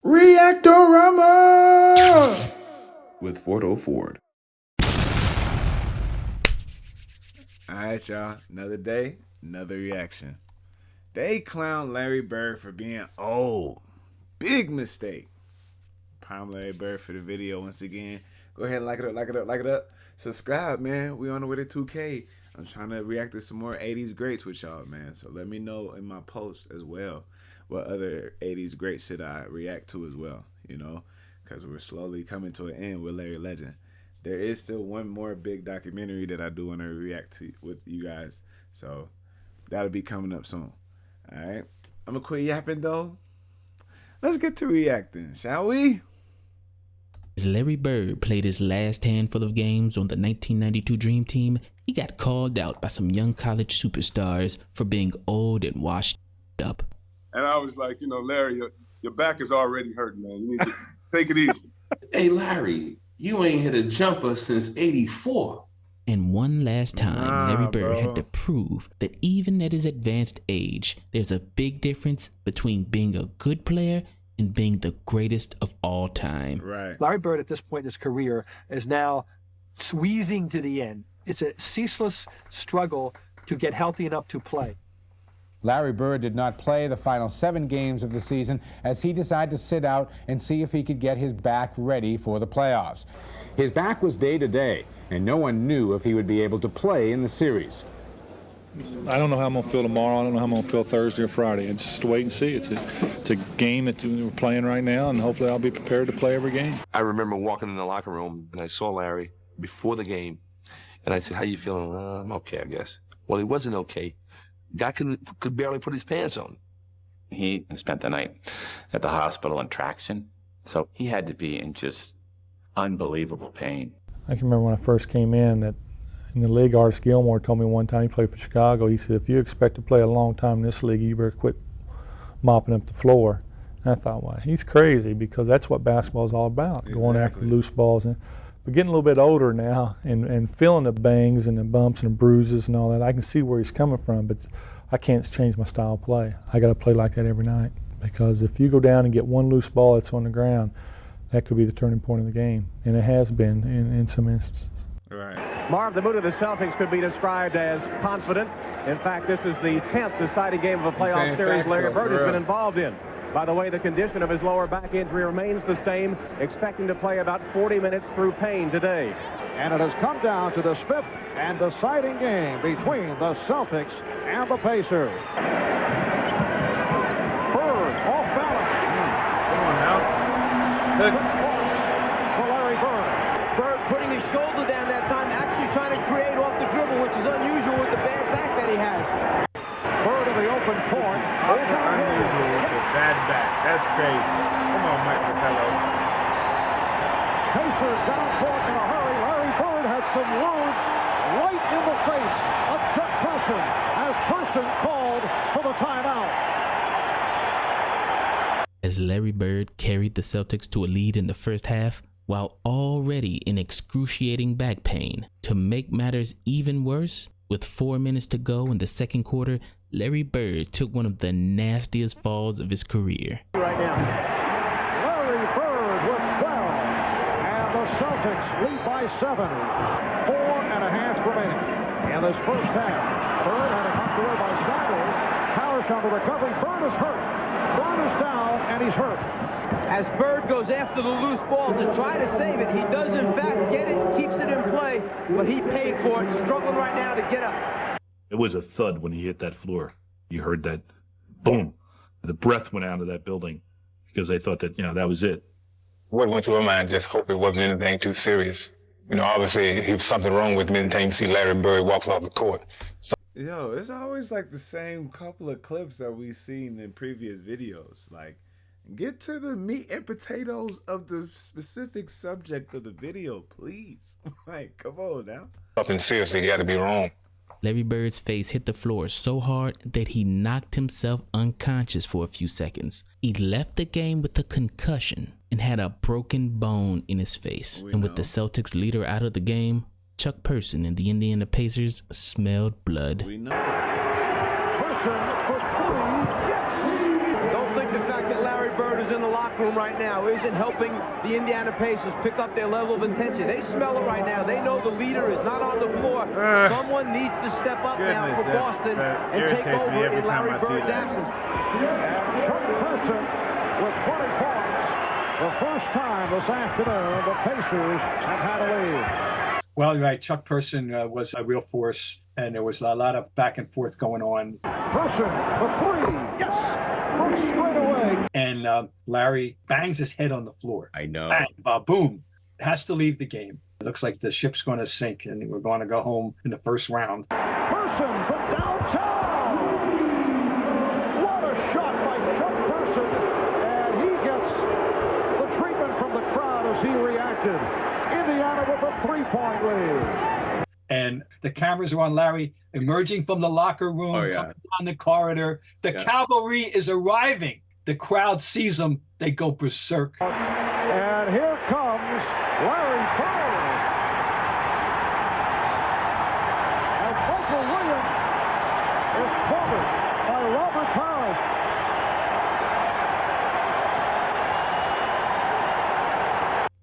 Reactorama with FordOhhFord. Alright, y'all. Another day, another reaction. They clown Larry Bird for being old. Big mistake. Prime Larry Bird for the video once again. Go ahead and like it up. Subscribe, man. We on the way to 2K. I'm trying to react to some more 80s greats with y'all, man. So let me know in my post as well what other 80s greats should I react to as well, you know, because we're slowly coming to an end with Larry Legend. There is still one more big documentary that I do want to react to with you guys, so that'll be coming up soon. All right, I'm gonna quit yapping though. Let's get to reacting, shall we? As Larry Bird played his last handful of games on the 1992 Dream Team, he got called out by some young college superstars for being old and washed up. And I was like, you know, Larry, your back is already hurting, man. You need to take it easy. Hey, Larry, you ain't hit a jumper since '84. And one last time, Larry Bird had to prove that even at his advanced age, there's a big difference between being a good player and being the greatest of all time. Right. Larry Bird at this point in his career is now squeezing to the end. It's a ceaseless struggle to get healthy enough to play. Larry Bird did not play the final 7 games of the season as he decided to sit out and see if he could get his back ready for the playoffs. His back was day to day, and no one knew if he would be able to play in the series. I don't know how I'm going to feel tomorrow. I don't know how I'm going to feel Thursday or Friday. It's just wait and see. It's a game that we're playing right now, and hopefully I'll be prepared to play every game. I remember walking in the locker room, and I saw Larry before the game, and I said, how you feeling? I'm okay, I guess. Well, he wasn't okay. Guy could barely put his pants on. He spent the night at the hospital in traction, so he had to be in just unbelievable pain. I can remember when I first came in that in the league, Artis Gilmore told me one time, he played for Chicago, he said, if you expect to play a long time in this league, you better quit mopping up the floor. And I thought, well, he's crazy, because that's what basketball is all about, going after the loose balls. But getting a little bit older now and feeling the bangs and the bumps and the bruises and all that, I can see where he's coming from, but I can't change my style of play. I got to play like that every night, because if you go down and get one loose ball that's on the ground, that could be the turning point of the game, and it has been in some instances. Right. Marv, the mood of the Celtics could be described as confident. In fact, this is the 10th deciding game of a playoff series Larry Bird has been involved in. By the way, the condition of his lower back injury remains the same, expecting to play about 40 minutes through pain today. And it has come down to this 5th and deciding game between the Celtics and the Pacers. Bird off balance. Come on now. Cook. For Larry Bird. Bird putting his shoulder down that time, actually trying to create off the dribble, which is unusual with the bad back that he has. Bird in the open court. Unusual with the bad back. That's crazy. Come on, Mike Fratello. Pacers down court in a hurry. Larry Bird has some words right in the face of Chuck Person as Person called for the timeout. As Larry Bird carried the Celtics to a lead in the first half, while already in excruciating back pain. To make matters even worse, with 4 minutes to go in the second quarter, Larry Bird took one of the nastiest falls of his career. Right now, Larry Bird with 12, and the Celtics lead by 7. 4.5 remaining in this first half. Bird had it knocked away by Saddles. Powers on the recovery. Bird is hurt. Bird is down, and he's hurt. as Bird goes after the loose ball to try to save it, he does in fact get it, keeps it in play, but he paid for it, struggling right now to get up. It was a thud when he hit that floor. You heard that boom. The breath went out of that building because they thought that, that was it. What went through my mind, just hope it wasn't anything too serious. Obviously, if something wrong with me, anytime you see Larry Bird walks off the court. So Yo, it's always like the same couple of clips that we've seen in previous videos. Like, get to the meat and potatoes of the specific subject of the video, please. Like, come on now. Something seriously got to be wrong. Larry Bird's face hit the floor so hard that he knocked himself unconscious for a few seconds. He left the game with a concussion and had a broken bone in his face. And with the Celtics leader out of the game, Chuck Person and the Indiana Pacers smelled blood. We know. Person for three, yes! Don't think the fact that Larry Larry Bird is in the locker room right now isn't helping the Indiana Pacers pick up their level of intensity. They smell it right now. They know the leader is not on the floor. Someone needs to step up now for Boston and take over me every in time Larry I see Bird's that. absence. And Chuck Person with 20 points. The first time this afternoon the Pacers have had a lead. Well, you're right. Chuck Person was a real force, and there was a lot of back and forth going on. Person, the three, yes, from straight away. And Larry bangs his head on the floor. I know. Bang, boom. Has to leave the game. It looks like the ship's going to sink, and we're going to go home in the first round. Person from downtown. What a shot by Chuck Person. And he gets the treatment from the crowd as he reacted. Indiana with a 3-point lead. And the cameras are on Larry emerging from the locker room, coming down the corridor. The cavalry is arriving. The crowd sees him. They go berserk. And here comes Larry Bird. As Michael Williams is covered by Robert Parrish.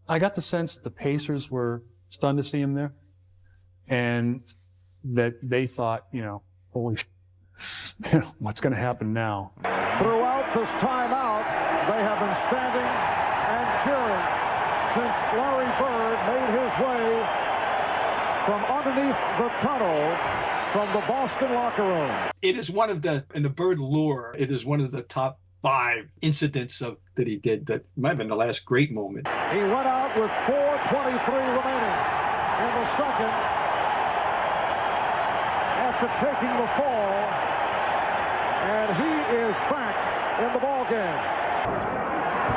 I got the sense the Pacers were stunned to see him there, and that they thought, holy what's going to happen now? Throughout this timeout, they have been standing and cheering since Larry Bird made his way from underneath the tunnel from the Boston locker room. It is one of in the Bird lore, it is one of the top 5 incidents that he did that might have been the last great moment. He went out with 4:23 remaining in the second after taking the fall, and he is back in the ball game.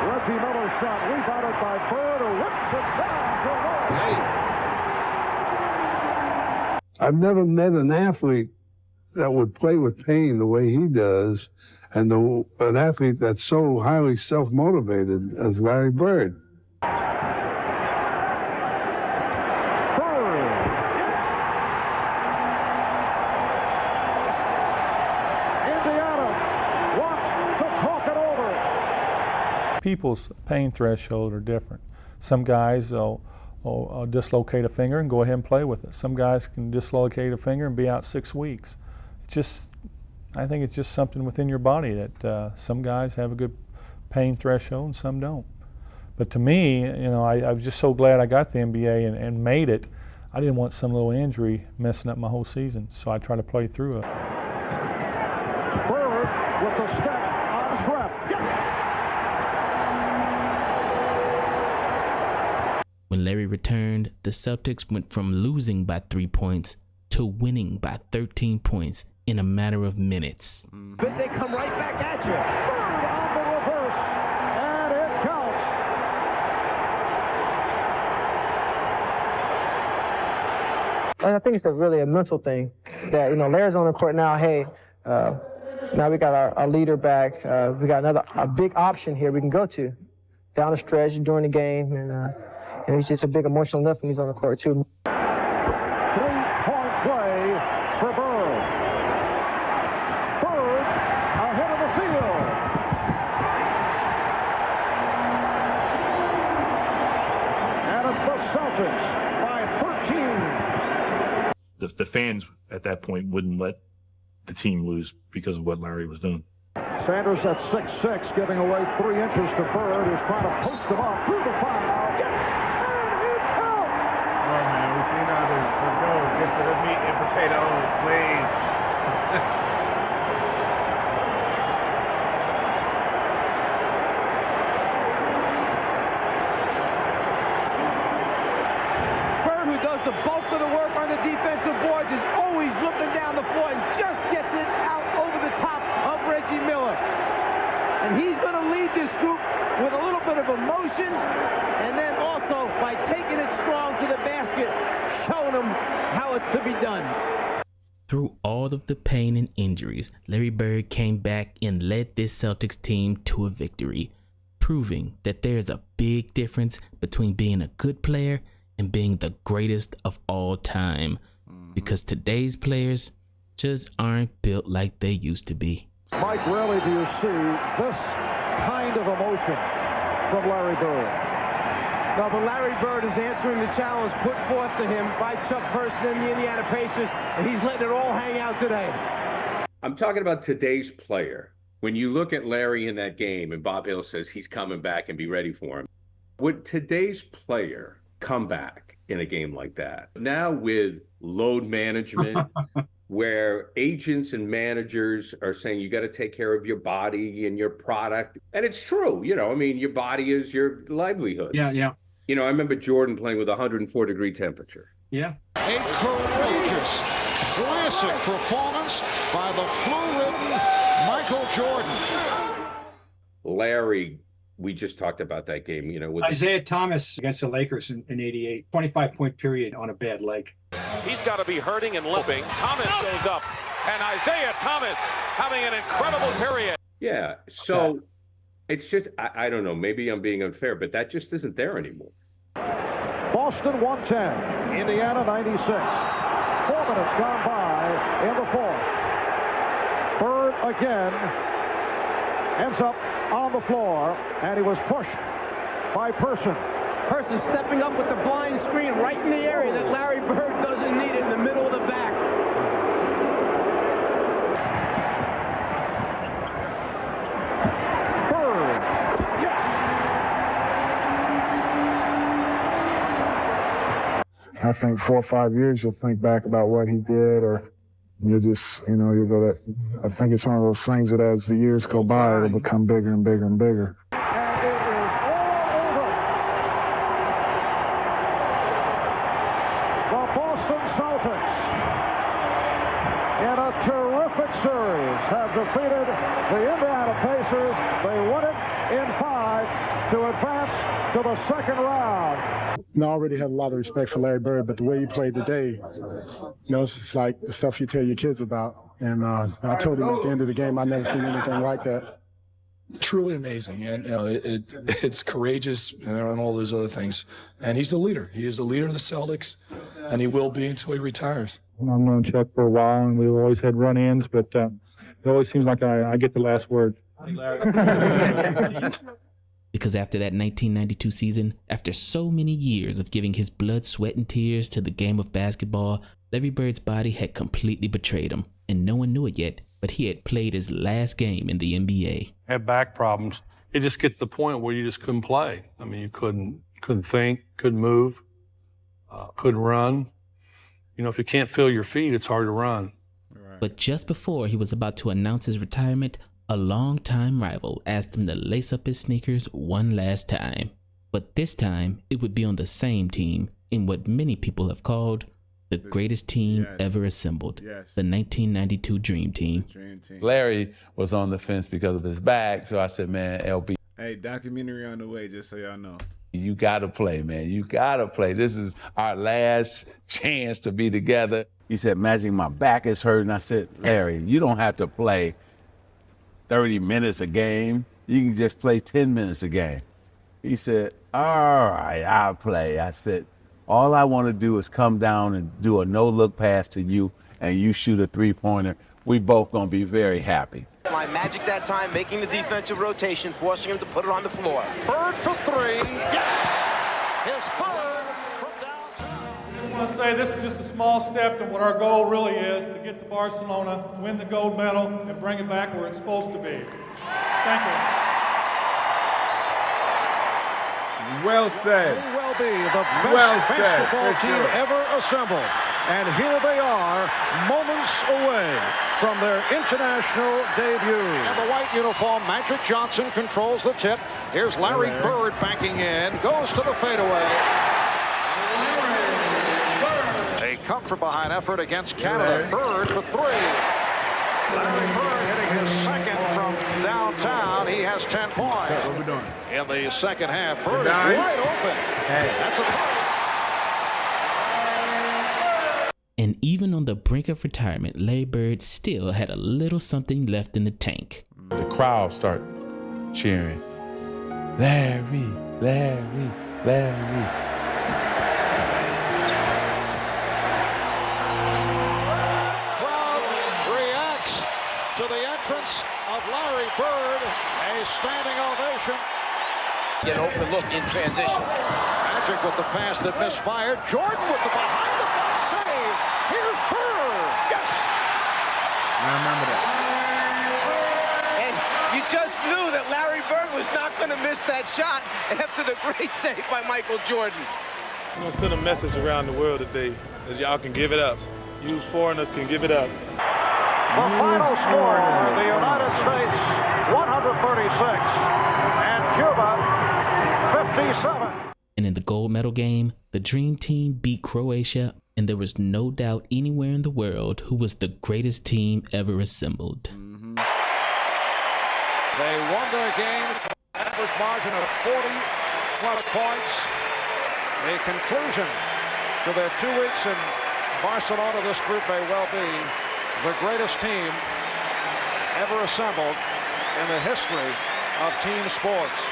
Reggie Miller's shot rebounded by Bird, who whips it down to I've never met an athlete that would play with pain the way he does, and an athlete that's so highly self-motivated as Larry Bird. People's pain threshold are different. Some guys will dislocate a finger and go ahead and play with it. Some guys can dislocate a finger and be out 6 weeks. I think it's just something within your body that some guys have a good pain threshold and some don't. But to me, I was just so glad I got the NBA and made it. I didn't want some little injury messing up my whole season, so I tried to play through it. Bird with the step on Shrep. When Larry returned, the Celtics went from losing by 3 points to winning by 13 points in a matter of minutes. But they come right back at you. Bird on the reverse, and it counts. I think it's really a mental thing that, Larry's on the court now. Hey, now we got our leader back. We got a big option here we can go to down the stretch during the game. And he's just a big emotional enough when he's on the court, too. 3-point play for Bird. Bird ahead of the field. And it's the Celtics by 13. The fans at that point wouldn't let the team lose because of what Larry was doing. Sanders at 6'6", giving away 3 inches to Bird, who's trying to post him up through the foul. We've seen all this. Let's go. Get to the meat and potatoes, please. Bird, who does the bulk of the work on the defensive boards, is always looking down the floor and just gets it out over the top of Reggie Miller. And he's going to lead this group with a little bit of emotion, and then also by taking it strong to the basket, showing them how it's to be done. Through all of the pain and injuries, Larry Bird came back and led this Celtics team to a victory, proving that there's a big difference between being a good player and being the greatest of all time. Because today's players just aren't built like they used to be. Mike, rarely do you see this kind of emotion from Larry Bird. No, but Larry Bird is answering the challenge put forth to him by Chuck Person and the Indiana Pacers, and he's letting it all hang out today. I'm talking about today's player. When you look at Larry in that game, and Bob Hill says he's coming back and be ready for him, would today's player come back in a game like that? Now with load management, where agents and managers are saying you got to take care of your body and your product. And it's true, you know, I mean, your body is your livelihood. Yeah. You know, I remember Jordan playing with a 104-degree temperature. Yeah. A courageous, classic performance by the flu-ridden Michael Jordan. Larry, we just talked about that game, you know. With Isaiah Thomas against the Lakers in 88, 25-point period on a bad leg. He's got to be hurting and limping. Thomas goes up, and Isaiah Thomas having an incredible period. Yeah, so it's just, I don't know, maybe I'm being unfair, but that just isn't there anymore. Boston 110, Indiana 96. 4 minutes gone by in the fourth. Bird again ends up on the floor, and he was pushed by Person. Person stepping up with the blind screen right in the area that Larry Bird doesn't need it in the middle of the back. Bird, yes. I think 4 or 5 years you'll think back about what he did, or you'll just, you know, you'll go that. I think it's one of those things that as the years go by, it'll become bigger and bigger and bigger. Have defeated the Indiana Pacers. They won it in 5 to advance to the second round. You know, I already had a lot of respect for Larry Bird, but the way he played today, you know, it's just like the stuff you tell your kids about. And I told him at the end of the game, I've never seen anything like that. Truly amazing, and you know, it's courageous and all those other things. And he's the leader. He is the leader of the Celtics, and he will be until he retires. I've known Chuck for a while, and we've always had run-ins, but it always seems like I get the last word. Because after that 1992 season, after so many years of giving his blood, sweat, and tears to the game of basketball, Larry Bird's body had completely betrayed him, and no one knew it yet, but he had played his last game in the NBA. Had back problems. It just gets to the point where you just couldn't play. I mean, you couldn't think, couldn't move, couldn't run. You know, if you can't feel your feet, it's hard to run. But just before he was about to announce his retirement, a longtime rival asked him to lace up his sneakers one last time. But this time, it would be on the same team in what many people have called the greatest team ever assembled, the 1992 Dream Team. Larry was on the fence because of his back, so I said, man, LB. Hey, documentary on the way, just so y'all know. You got to play, man. You got to play. This is our last chance to be together. He said, Magic, my back is hurting. I said, Larry, you don't have to play 30 minutes a game. You can just play 10 minutes a game. He said, all right, I'll play. I said, all I want to do is come down and do a no-look pass to you, and you shoot a three-pointer. We both going to be very happy. My Magic that time, making the defensive rotation, forcing him to put it on the floor. Bird for 3. Yes! His third from downtown. I just want to say this is just a small step to what our goal really is, to get to Barcelona, win the gold medal, and bring it back where it's supposed to be. Thank you. Well said. May well be the best basketball team ever assembled. And here they are, moments away from their international debut. In the white uniform, Magic Johnson controls the tip. Here's Larry Bird banking in, goes to the fadeaway. A come-from-behind effort against Canada. Bird for 3. Larry Bird hitting his second from downtown. He has 10 points. What are we doing? In the second half, Bird is wide open. Hey. That's a And even on the brink of retirement, Larry Bird still had a little something left in the tank. The crowd start cheering, Larry, Larry, Larry. crowd reacts to the entrance of Larry Bird. A standing ovation. Get an open look in transition. Magic with the pass that misfired. Jordan with the behind the back save. Here's Bird. Yes. I remember that. And you just knew that Larry Bird was not going to miss that shot after the great save by Michael Jordan. I'm going to send a message around the world today that y'all can give it up. You foreigners can give it up. The final score, the United States 136 and Cuba 57. And in the gold medal game, the Dream Team beat Croatia, and there was no doubt anywhere in the world who was the greatest team ever assembled. They won their games, average margin of 40-plus points. A conclusion to their 2 weeks in Barcelona. This group may well be the greatest team ever assembled in the history of team sports.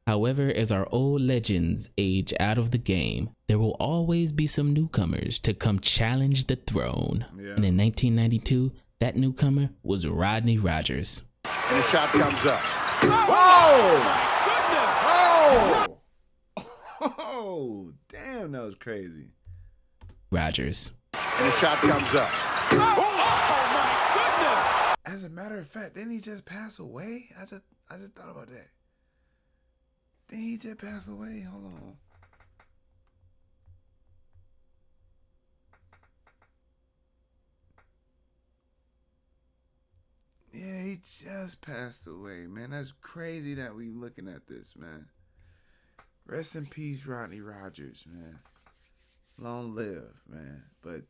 However, as our old legends age out of the game, there will always be some newcomers to come challenge the throne. Yeah. And in 1992, that newcomer was Rodney Rogers. And the shot comes up. Whoa! Oh! Oh, damn, that was crazy. Rogers. And the shot comes up. Oh, my goodness! As a matter of fact, didn't he just pass away? I just thought about that. Didn't he just pass away? Hold on. Yeah, he just passed away, man. That's crazy that we looking at this, man. Rest in peace, Rodney Rogers, man. Long live, man. But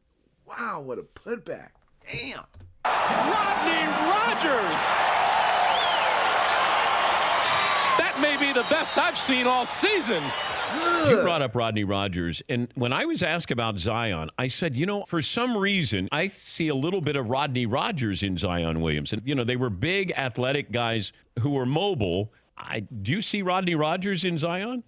wow, what a putback. Damn. Rodney Rogers! That may be the best I've seen all season. You brought up Rodney Rogers, and when I was asked about Zion, I said, for some reason, I see a little bit of Rodney Rogers in Zion Williamson. They were big, athletic guys who were mobile. Do you see Rodney Rogers in Zion?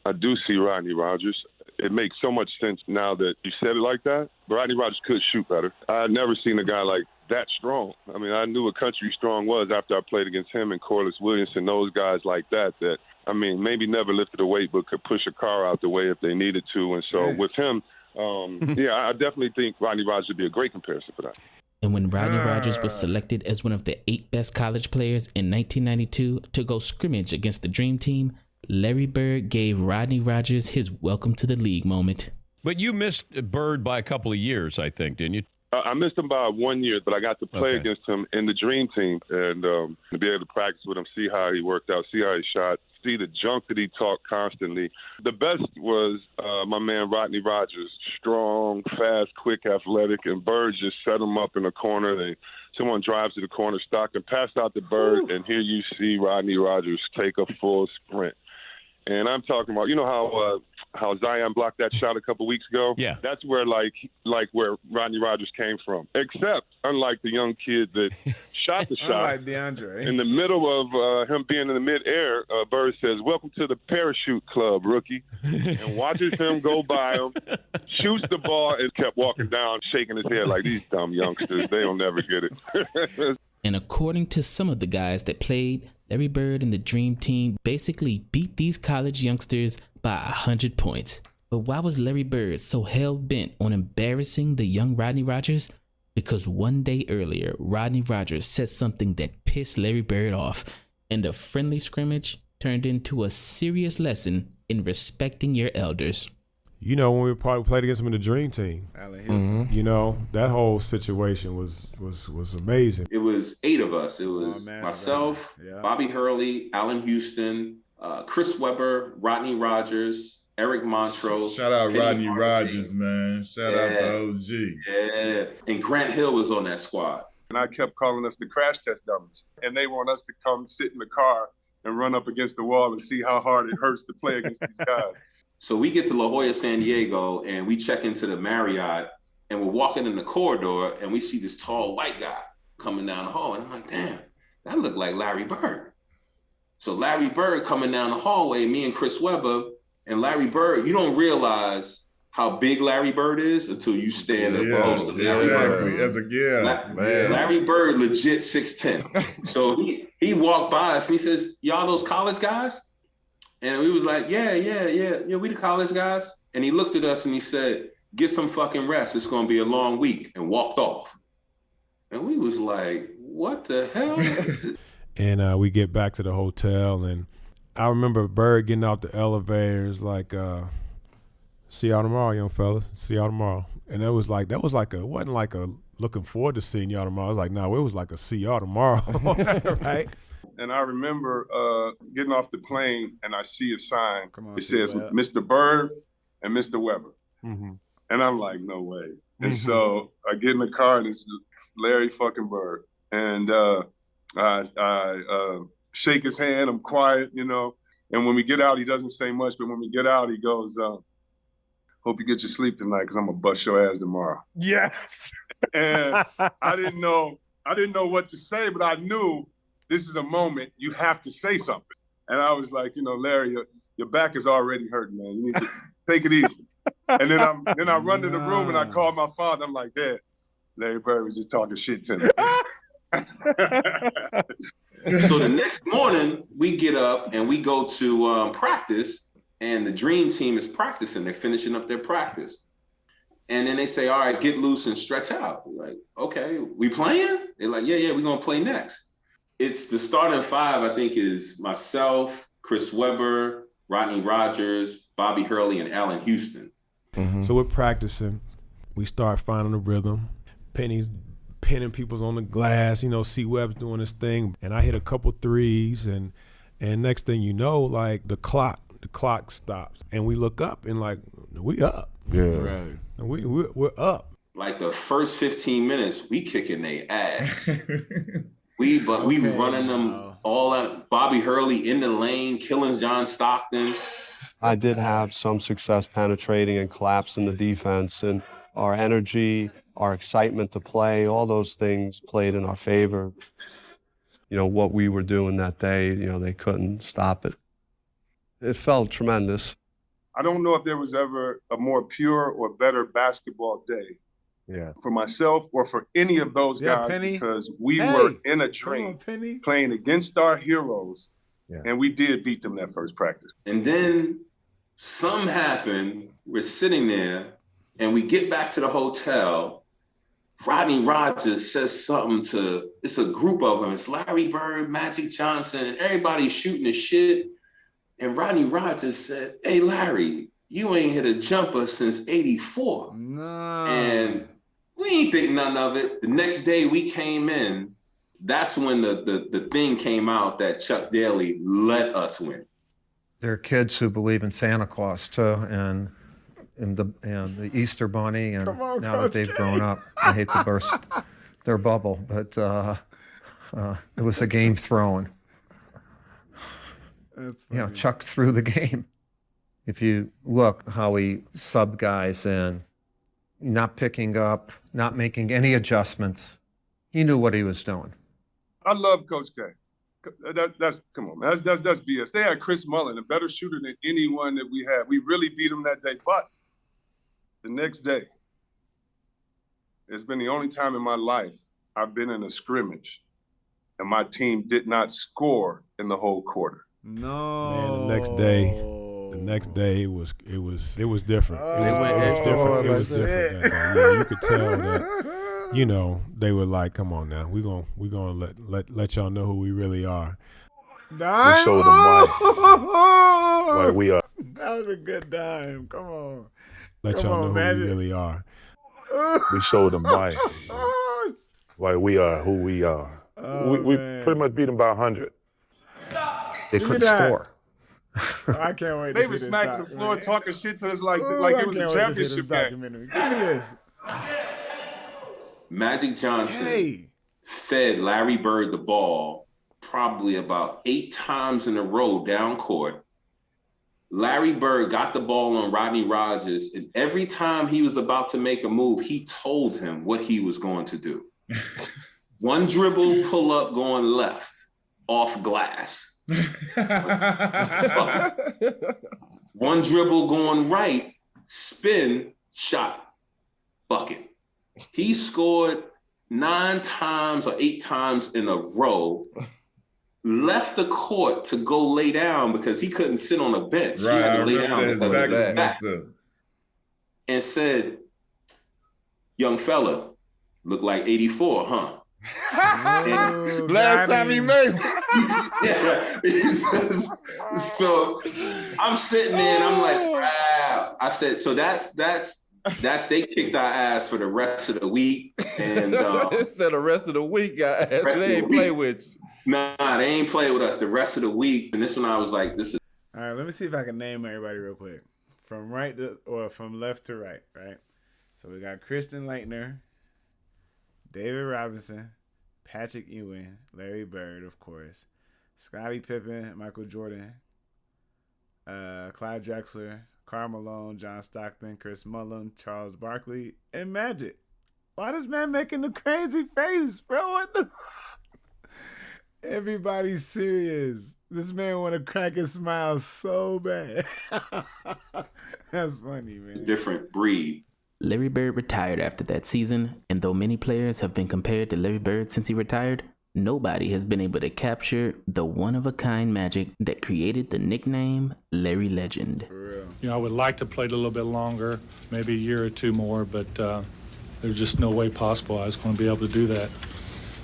I do see Rodney Rogers. It makes so much sense now that you said it like that. Rodney Rogers could shoot better. I'd never seen a guy like that strong. I mean, I knew what Country Strong was after I played against him and Corliss Williamson, those guys like that, maybe never lifted a weight but could push a car out the way if they needed to. And so with him, I definitely think Rodney Rogers would be a great comparison for that. And when Rodney Rogers was selected as one of the 8 best college players in 1992 to go scrimmage against the Dream Team, Larry Bird gave Rodney Rogers his welcome to the league moment. But you missed Bird by a couple of years, I think, didn't you? I missed him by 1 year, but I got to play against him in the Dream Team and to be able to practice with him, see how he worked out, see how he shot, see the junk that he talked constantly. The best was my man Rodney Rogers, strong, fast, quick, athletic, and Bird just set him up in the corner. Someone drives to the corner, Stockton passed out to Bird, and here you see Rodney Rogers take a full sprint. And I'm talking about, how Zion blocked that shot a couple weeks ago? Yeah. That's where, where Rodney Rogers came from. Except, unlike the young kid that shot the shot, unlike DeAndre. In the middle of him being in the midair, Bird says, "Welcome to the parachute club, rookie," and watches him go by him, shoots the ball, and kept walking down, shaking his head like these dumb youngsters. They'll never get it. And according to some of the guys that played, Larry Bird and the Dream Team basically beat these college youngsters by 100 points. But why was Larry Bird so hell-bent on embarrassing the young Rodney Rogers? Because one day earlier, Rodney Rogers said something that pissed Larry Bird off, and a friendly scrimmage turned into a serious lesson in respecting your elders. When we played against him in the Dream Team, that whole situation was amazing. It was 8 of us. It was myself, Bobby Hurley, Allen Houston, Chris Webber, Rodney Rogers, Eric Montrose. Shout out Rodney Rogers, man. Shout out the OG. Yeah. And Grant Hill was on that squad. And I kept calling us the crash test dummies. And they want us to come sit in the car and run up against the wall and see how hard it hurts to play against these guys. So we get to La Jolla, San Diego, and we check into the Marriott, and we're walking in the corridor, and we see this tall white guy coming down the hall. And I'm like, damn, that looked like Larry Bird. So Larry Bird coming down the hallway, me and Chris Webber, and Larry Bird, you don't realize how big Larry Bird is until you stand up close to Larry Bird. As a Larry Bird legit 6'10". So he walked by us and he says, "Y'all those college guys?" And we was like, yeah, we the college guys. And he looked at us and he said, "Get some fucking rest. It's gonna be a long week," and walked off. And we was like, what the hell? And we get back to the hotel, and I remember Bird getting out the elevators like, "See y'all tomorrow, young fellas. See y'all tomorrow." And it wasn't like a looking forward to seeing y'all tomorrow. It was like, no, it was like a see y'all tomorrow, right? And I remember getting off the plane and I see a sign. It says Mr. Bird and Mr. Weber. Mm-hmm. And I'm like, no way. And so I get in the car and it's Larry fucking Bird. And I shake his hand. I'm quiet, you know. And when we get out, he doesn't say much. But when we get out, he goes, "Hope you get your sleep tonight because I'm going to bust your ass tomorrow." Yes. And I didn't know what to say, but I knew this is a moment you have to say something. And I was like, Larry, your back is already hurting, man. You need to take it easy. And then I run to the room and I call my father. I'm like, "Dad, Larry Bird was just talking shit to me." So the next morning we get up and we go to practice, and the dream team is practicing. They're finishing up their practice. And then they say, "All right, get loose and stretch out." We're like, "Okay, we playing?" They're like, "Yeah, we're going to play next." It's the starting five, I think, is myself, Chris Webber, Rodney Rogers, Bobby Hurley, and Allen Houston. Mm-hmm. So we're practicing. We start finding the rhythm. Penny's pinning people's on the glass. C. Webb's doing his thing. And I hit a couple threes. And next thing you know, like the clock stops. And we look up and like, we up. Yeah. Right. We're up. Like the first 15 minutes, we kicking their ass. We running them all out. Bobby Hurley in the lane, killing John Stockton. I did have some success penetrating and collapsing the defense, and our energy, our excitement to play, all those things played in our favor. What we were doing that day, they couldn't stop it. It felt tremendous. I don't know if there was ever a more pure or better basketball day for myself or for any of those guys, Penny. Because we were in a dream playing against our heroes, and we did beat them that first practice. And then something happened. We're sitting there, and we get back to the hotel. Rodney Rogers says something to, it's a group of them. It's Larry Bird, Magic Johnson, and everybody's shooting the shit. And Rodney Rogers said, "Hey, Larry, you ain't hit a jumper since '84. No. And we ain't think none of it. The next day we came in, that's when the thing came out that Chuck Daly let us win. There are kids who believe in Santa Claus too, and the Easter Bunny, and now that they've grown up, I hate to burst their bubble, but it was a game thrown. Chuck threw the game. If you look how he subbed guys in, not picking up, not making any adjustments, he knew what he was doing. I love Coach K. That's come on, man. That's BS. They had Chris Mullin, a better shooter than anyone that we had. We really beat him that day. But the next day, it's been the only time in my life I've been in a scrimmage and my team did not score in the whole quarter. No. Man, the next day it was different. It was different. It was different that day. Yeah, you could tell that, they were like, "Come on now, we're gonna let y'all know who we really are." We showed them why we are. That was a good dime. Come on. Let y'all know who we really are. We showed them why we are who we are. We pretty much beat them by 100. They couldn't score. I can't wait to see this. They were smacking the floor, talking shit to us like it was a championship game. Give me this. Magic Johnson fed Larry Bird the ball probably about 8 times in a row down court. Larry Bird got the ball on Rodney Rogers, and every time he was about to make a move, he told him what he was going to do. One dribble, pull up, going left, off glass. One dribble going right, spin, shot, bucket. He scored 9 times or 8 times in a row, left the court to go lay down because he couldn't sit on a bench. He had to lay down because of his back. And said, young fella, look like 84, huh? Last time he made Yeah. So I'm sitting there and I'm like, wow. I said, so that's they kicked our ass for the rest of the week. And it said the rest of the week, guys. They ain't play with you. Nah, they ain't play with us the rest of the week. And this one I was like, this is. All right, let me see if I can name everybody real quick. From right to, or from left to right, right? So we got Christian Laettner, David Robinson, Patrick Ewing, Larry Bird, of course, Scottie Pippen, Michael Jordan, Clyde Drexler, Karl Malone, John Stockton, Chris Mullin, Charles Barkley, and Magic. Why this man making the crazy face, bro? What the? Everybody's serious. This man want to crack his smile so bad. That's funny, man. Different breed. Larry Bird retired after that season, and though many players have been compared to Larry Bird since he retired, nobody has been able to capture the one-of-a-kind magic that created the nickname Larry Legend. For real. You know, I would like to play it a little bit longer, maybe a year or two more, but there's just no way possible I was going to be able to do that.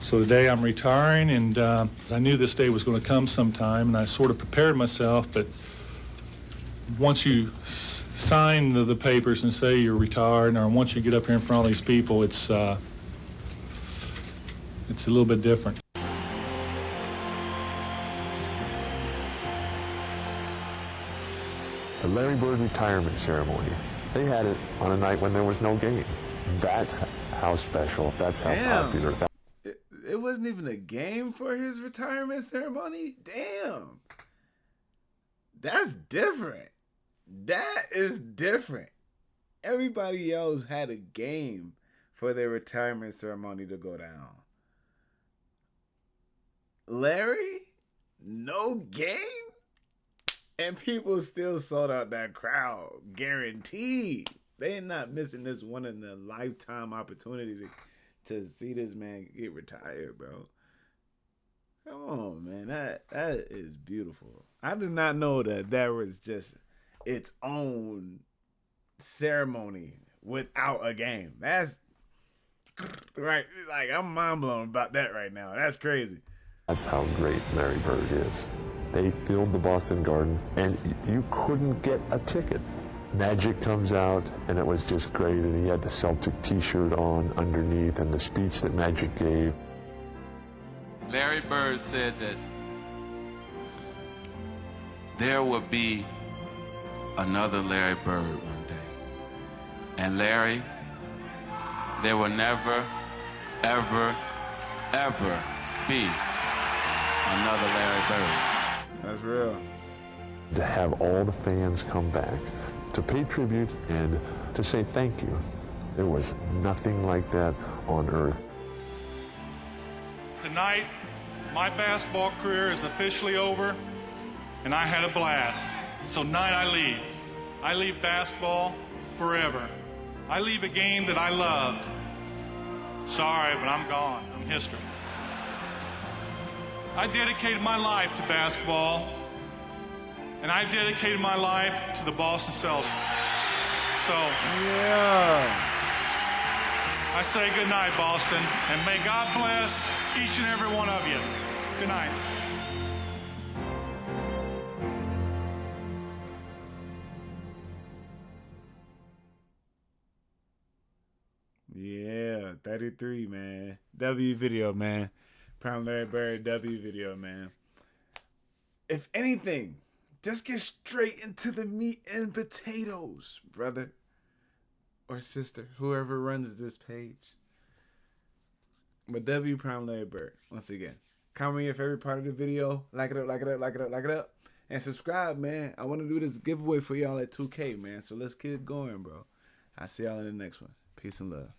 So today I'm retiring, and I knew this day was going to come sometime, and I sort of prepared myself, but once you sign the papers and say you're retired, or once you get up here in front of these people, it's a little bit different. The Larry Bird retirement ceremony, they had it on a night when there was no game. That's how special, that's how popular. It wasn't even a game for his retirement ceremony? Damn. That's different. That is different. Everybody else had a game for their retirement ceremony to go down. Larry? No game? And people still sold out that crowd. Guaranteed. They are not missing this one in a lifetime opportunity to see this man get retired, bro. Come on, man. That is beautiful. I did not know that was just its own ceremony without a game. That's right. Like, I'm mind blown about that right now. That's crazy. That's how great Larry Bird is. They filled the Boston Garden, and you couldn't get a ticket. Magic comes out, and it was just great, and he had the Celtic t-shirt on underneath, and the speech that Magic gave. Larry Bird said that there would be another Larry Bird one day. And Larry, there will never, ever, ever be another Larry Bird. That's real. To have all the fans come back to pay tribute and to say thank you. There was nothing like that on earth. Tonight, my basketball career is officially over, and I had a blast. So tonight I leave. I leave basketball forever. I leave a game that I loved. Sorry, but I'm gone. I'm history. I dedicated my life to basketball, and I dedicated my life to the Boston Celtics. So, yeah, I say good night, Boston, and may God bless each and every one of you. Good night. Yeah, 33, man. W video, man. Prime Larry Bird W video, man. If anything, just get straight into the meat and potatoes, brother or sister, whoever runs this page. But W Prime Larry Bird, once again. Comment your favorite part of the video. Like it up, like it up, like it up, like it up. And subscribe, man. I want to do this giveaway for y'all at 2K, man. So let's keep going, bro. I'll see y'all in the next one. Peace and love.